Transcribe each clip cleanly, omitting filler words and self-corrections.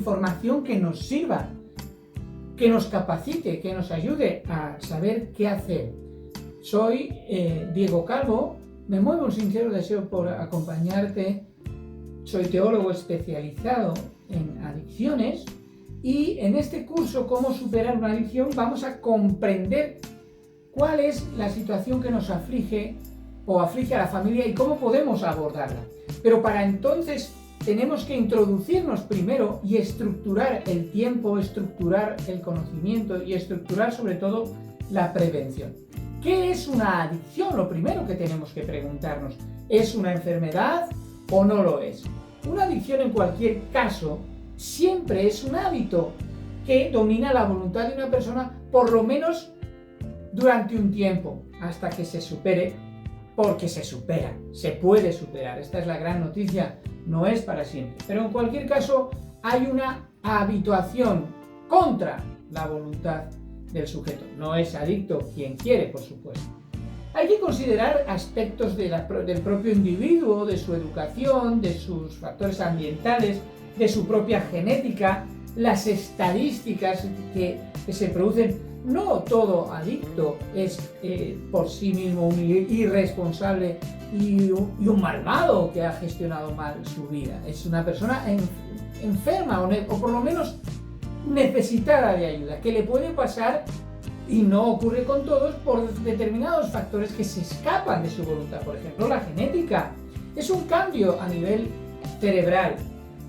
información que nos sirva, que nos capacite, que nos ayude a saber qué hacer. Soy Diego Calvo, me mueve un sincero deseo por acompañarte. Soy teólogo especializado en adicciones y en este curso Cómo superar una adicción vamos a comprender cuál es la situación que nos aflige o aflige a la familia y cómo podemos abordarla. Pero para entonces tenemos que introducirnos primero y estructurar el tiempo, estructurar el conocimiento y estructurar sobre todo la prevención. ¿Qué es una adicción? Lo primero que tenemos que preguntarnos, ¿es una enfermedad o no lo es? Una adicción en cualquier caso siempre es un hábito que domina la voluntad de una persona por lo menos durante un tiempo, hasta que se supere, porque se supera, se puede superar. Esta es la gran noticia, no es para siempre. Pero en cualquier caso hay una habituación contra la voluntad del sujeto. No es adicto quien quiere, por supuesto. Hay que considerar aspectos del propio individuo, de su educación, de sus factores ambientales, de su propia genética, las estadísticas que se producen. No todo adicto es por sí mismo un irresponsable y un malvado que ha gestionado mal su vida. Es una persona enferma o por lo menos necesitada de ayuda, que le puede pasar, y no ocurre con todos, por determinados factores que se escapan de su voluntad. Por ejemplo, la genética es un cambio a nivel cerebral.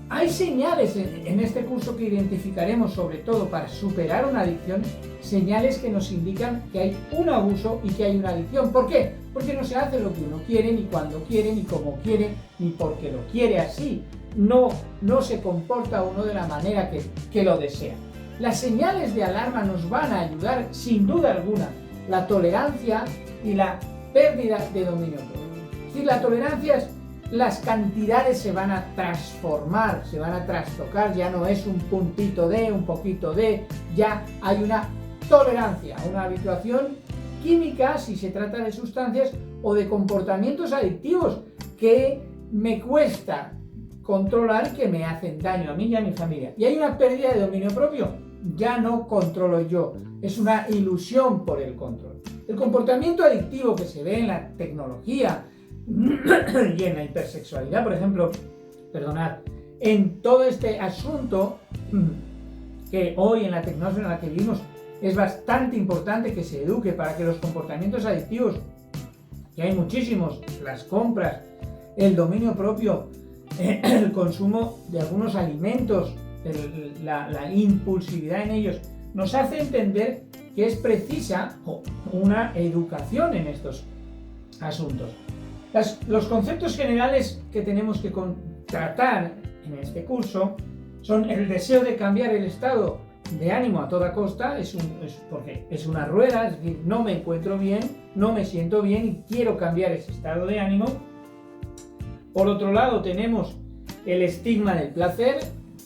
Hay señales en este curso que identificaremos sobre todo para superar una adicción, señales que nos indican que hay un abuso y que hay una adicción. ¿Por qué? Porque no se hace lo que uno quiere, ni cuando quiere, ni como quiere, ni porque lo quiere así. No se comporta uno de la manera que lo desea. Las señales de alarma nos van a ayudar, sin duda alguna, la tolerancia y la pérdida de dominio propio. Es decir, la tolerancia es las cantidades se van a transformar, se van a trastocar, ya no es un puntito de, un poquito de, ya hay una tolerancia, una habituación química si se trata de sustancias o de comportamientos adictivos que me cuesta controlar y que me hacen daño a mí y a mi familia. Y hay una pérdida de dominio propio, ya no controlo yo, es una ilusión por el control. El comportamiento adictivo que se ve en la tecnología y en la hipersexualidad, por ejemplo, en todo este asunto que hoy en la tecnología en la que vivimos es bastante importante que se eduque para que los comportamientos adictivos, que hay muchísimos, las compras, el dominio propio, el consumo de algunos alimentos, la impulsividad en ellos, nos hace entender que es precisa una educación en estos asuntos. Los conceptos generales que tenemos que tratar en este curso son el deseo de cambiar el estado de ánimo a toda costa, porque es una rueda, es decir, no me encuentro bien, no me siento bien y quiero cambiar ese estado de ánimo. Por otro lado tenemos el estigma del placer,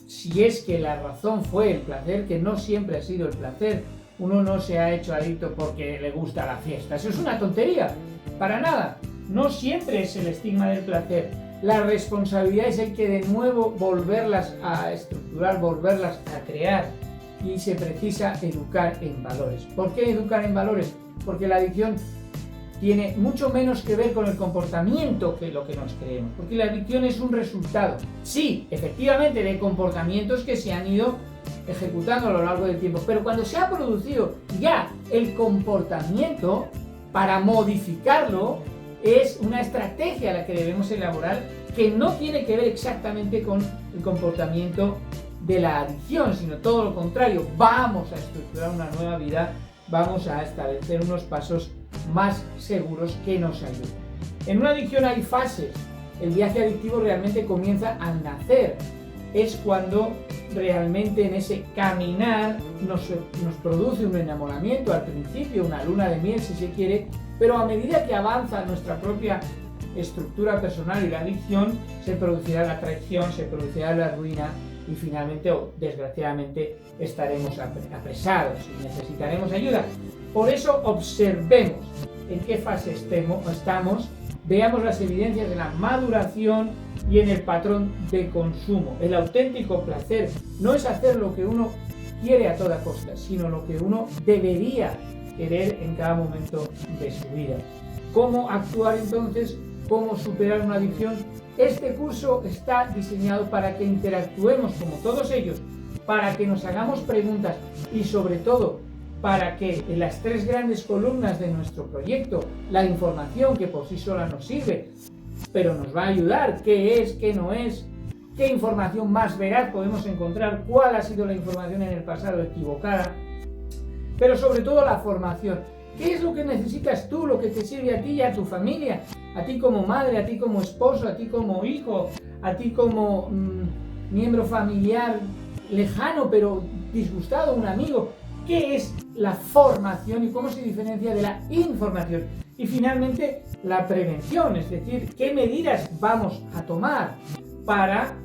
si es que la razón fue el placer, que no siempre ha sido el placer. Uno no se ha hecho adicto porque le gusta la fiesta, eso es una tontería, para nada. No siempre es el estigma del placer. La responsabilidad es el que de nuevo volverlas a estructurar, volverlas a crear, y se precisa educar en valores. ¿Por qué educar en valores? Porque la adicción tiene mucho menos que ver con el comportamiento que lo que nos creemos, porque la adicción es un resultado, sí, efectivamente, de comportamientos que se han ido ejecutando a lo largo del tiempo, pero cuando se ha producido ya el comportamiento, para modificarlo es una estrategia la que debemos elaborar, que no tiene que ver exactamente con el comportamiento de la adicción, sino todo lo contrario. Vamos a estructurar una nueva vida, vamos a establecer unos pasos más seguros que nos ayuden. En una adicción hay fases. El viaje adictivo realmente comienza al nacer. Es cuando realmente en ese caminar nos produce un enamoramiento al principio, una luna de miel si se quiere, pero a medida que avanza nuestra propia estructura personal y la adicción, se producirá la traición, se producirá la ruina y finalmente, o desgraciadamente, estaremos apresados y necesitaremos ayuda. Por eso observemos en qué fase estamos veamos las evidencias de la maduración y en el patrón de consumo. El auténtico placer no es hacer lo que uno quiere a toda costa, sino lo que uno debería querer en cada momento de su vida. ¿Cómo actuar entonces? ¿Cómo superar una adicción? Este curso está diseñado para que interactuemos como todos ellos, para que nos hagamos preguntas y sobre todo para que en las 3 grandes columnas de nuestro proyecto, la información que por sí sola nos sirve, pero nos va a ayudar, qué es, qué no es, qué información más veraz podemos encontrar, cuál ha sido la información en el pasado equivocada, pero sobre todo la formación. ¿Qué es lo que necesitas tú, lo que te sirve a ti y a tu familia? A ti como madre, a ti como esposo, a ti como hijo, a ti como miembro familiar lejano pero disgustado, un amigo. ¿Qué es la formación y cómo se diferencia de la información? Y finalmente, la prevención, es decir, qué medidas vamos a tomar para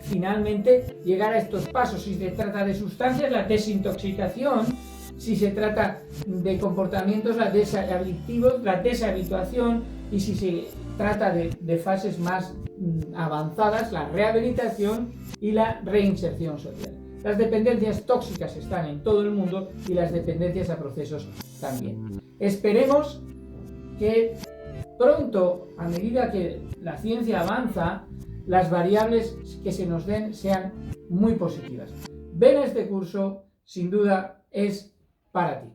finalmente llegar a estos pasos. Si se trata de sustancias, la desintoxicación; si se trata de comportamientos adictivos, la deshabituación; y si se trata de fases más avanzadas, la rehabilitación y la reinserción social. Las dependencias tóxicas están en todo el mundo y las dependencias a procesos también. Esperemos que pronto, a medida que la ciencia avanza, las variables que se nos den sean muy positivas. Ven a este curso, sin duda es para ti.